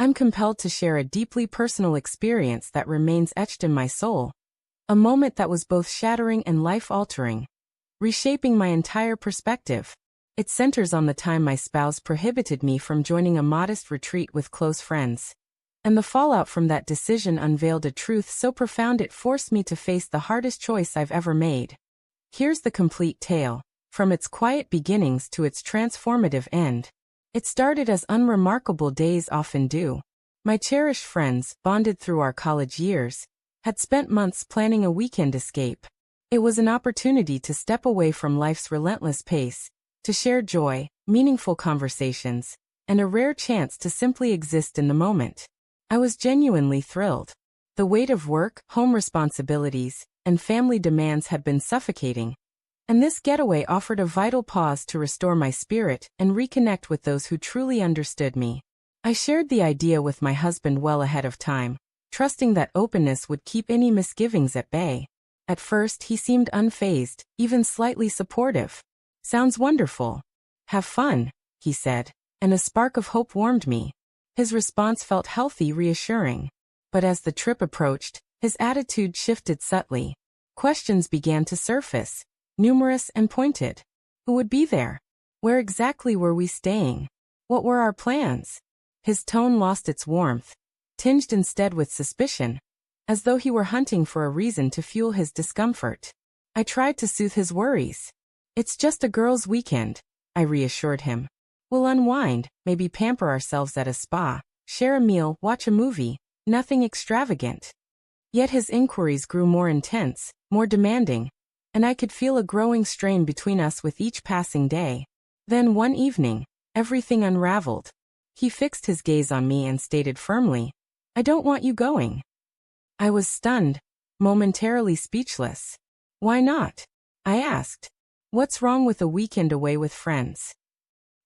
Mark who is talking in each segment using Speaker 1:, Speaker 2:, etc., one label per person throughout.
Speaker 1: I'm compelled to share a deeply personal experience that remains etched in my soul. A moment that was both shattering and life-altering, reshaping my entire perspective. It centers on the time my spouse prohibited me from joining a modest retreat with close friends. And the fallout from that decision unveiled a truth so profound it forced me to face the hardest choice I've ever made. Here's the complete tale, from its quiet beginnings to its transformative end. It started as unremarkable days often do. My cherished friends, bonded through our college years, had spent months planning a weekend escape. It was an opportunity to step away from life's relentless pace, to share joy, meaningful conversations, and a rare chance to simply exist in the moment. I was genuinely thrilled. The weight of work, home responsibilities, and family demands had been suffocating, and this getaway offered a vital pause to restore my spirit and reconnect with those who truly understood me. I shared the idea with my husband well ahead of time, trusting that openness would keep any misgivings at bay. At first he seemed unfazed, even slightly supportive. "Sounds wonderful. Have fun," he said, and a spark of hope warmed me. His response felt healthy, reassuring. But as the trip approached, his attitude shifted subtly. Questions began to surface, numerous and pointed. Who would be there? Where exactly were we staying? What were our plans? His tone lost its warmth, tinged instead with suspicion, as though he were hunting for a reason to fuel his discomfort. I tried to soothe his worries. "It's just a girls' weekend," I reassured him. "We'll unwind, maybe pamper ourselves at a spa, share a meal, watch a movie, nothing extravagant." Yet his inquiries grew more intense, more demanding, and I could feel a growing strain between us with each passing day. Then one evening, everything unraveled. He fixed his gaze on me and stated firmly, "I don't want you going." I was stunned, momentarily speechless. "Why not?" I asked. "What's wrong with a weekend away with friends?"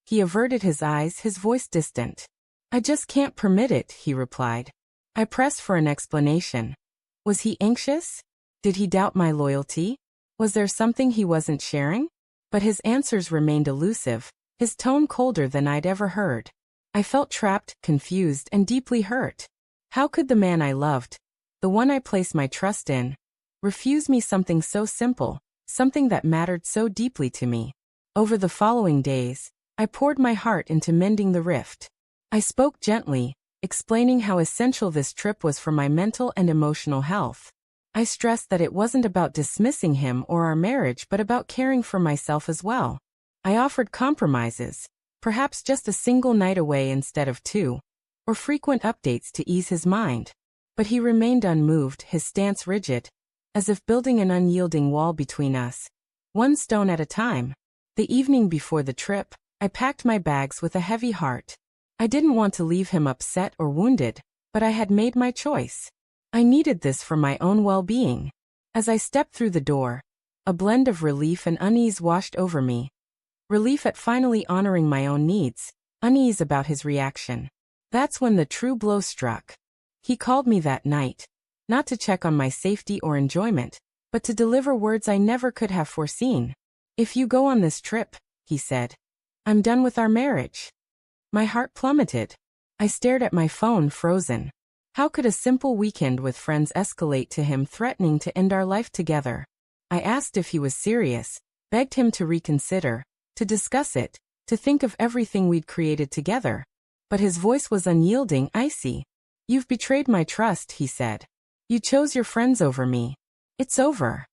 Speaker 1: He averted his eyes, his voice distant. "I just can't permit it," he replied. I pressed for an explanation. Was he anxious? Did he doubt my loyalty? Was there something he wasn't sharing? But his answers remained elusive, his tone colder than I'd ever heard. I felt trapped, confused, and deeply hurt. How could the man I loved, the one I placed my trust in, refuse me something so simple, something that mattered so deeply to me? Over the following days, I poured my heart into mending the rift. I spoke gently, explaining how essential this trip was for my mental and emotional health. I stressed that it wasn't about dismissing him or our marriage but about caring for myself as well. I offered compromises, perhaps just a single night away instead of two, or frequent updates to ease his mind. But he remained unmoved, his stance rigid, as if building an unyielding wall between us, one stone at a time. The evening before the trip, I packed my bags with a heavy heart. I didn't want to leave him upset or wounded, but I had made my choice. I needed this for my own well-being. As I stepped through the door, a blend of relief and unease washed over me. Relief at finally honoring my own needs, unease about his reaction. That's when the true blow struck. He called me that night, not to check on my safety or enjoyment, but to deliver words I never could have foreseen. "If you go on this trip," he said, "I'm done with our marriage." My heart plummeted. I stared at my phone, frozen. How could a simple weekend with friends escalate to him threatening to end our life together? I asked if he was serious, begged him to reconsider, to discuss it, to think of everything we'd created together. But his voice was unyielding, icy. "You've betrayed my trust," he said. "You chose your friends over me. It's over."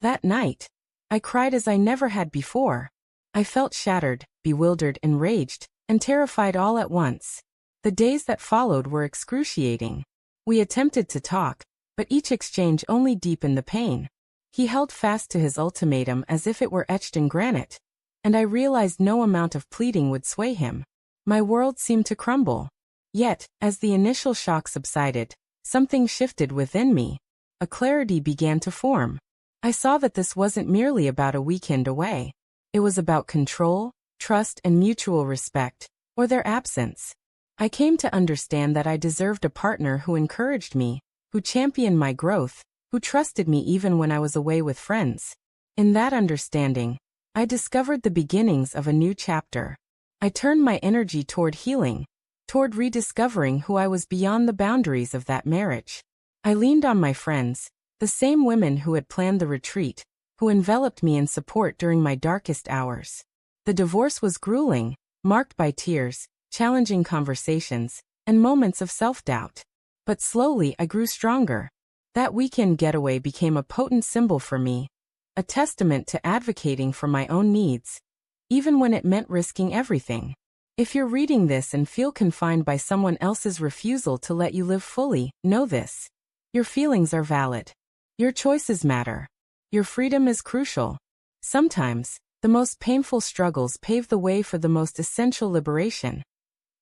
Speaker 1: That night, I cried as I never had before. I felt shattered, bewildered, enraged, and terrified all at once. The days that followed were excruciating. We attempted to talk, but each exchange only deepened the pain. He held fast to his ultimatum as if it were etched in granite, and I realized no amount of pleading would sway him. My world seemed to crumble. Yet, as the initial shock subsided, something shifted within me. A clarity began to form. I saw that this wasn't merely about a weekend away. It was about control, trust, and mutual respect, or their absence. I came to understand that I deserved a partner who encouraged me, who championed my growth, who trusted me even when I was away with friends. In that understanding, I discovered the beginnings of a new chapter. I turned my energy toward healing, toward rediscovering who I was beyond the boundaries of that marriage. I leaned on my friends, the same women who had planned the retreat, who enveloped me in support during my darkest hours. The divorce was grueling, marked by tears, challenging conversations, and moments of self-doubt. But slowly I grew stronger. That weekend getaway became a potent symbol for me, a testament to advocating for my own needs, even when it meant risking everything. If you're reading this and feel confined by someone else's refusal to let you live fully, know this. Your feelings are valid. Your choices matter. Your freedom is crucial. Sometimes, the most painful struggles pave the way for the most essential liberation.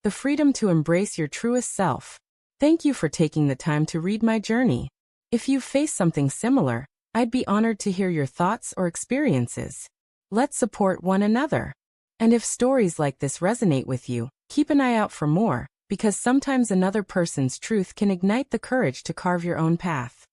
Speaker 1: The freedom to embrace your truest self. Thank you for taking the time to read my journey. If you've faced something similar, I'd be honored to hear your thoughts or experiences. Let's support one another. And if stories like this resonate with you, keep an eye out for more, because sometimes another person's truth can ignite the courage to carve your own path.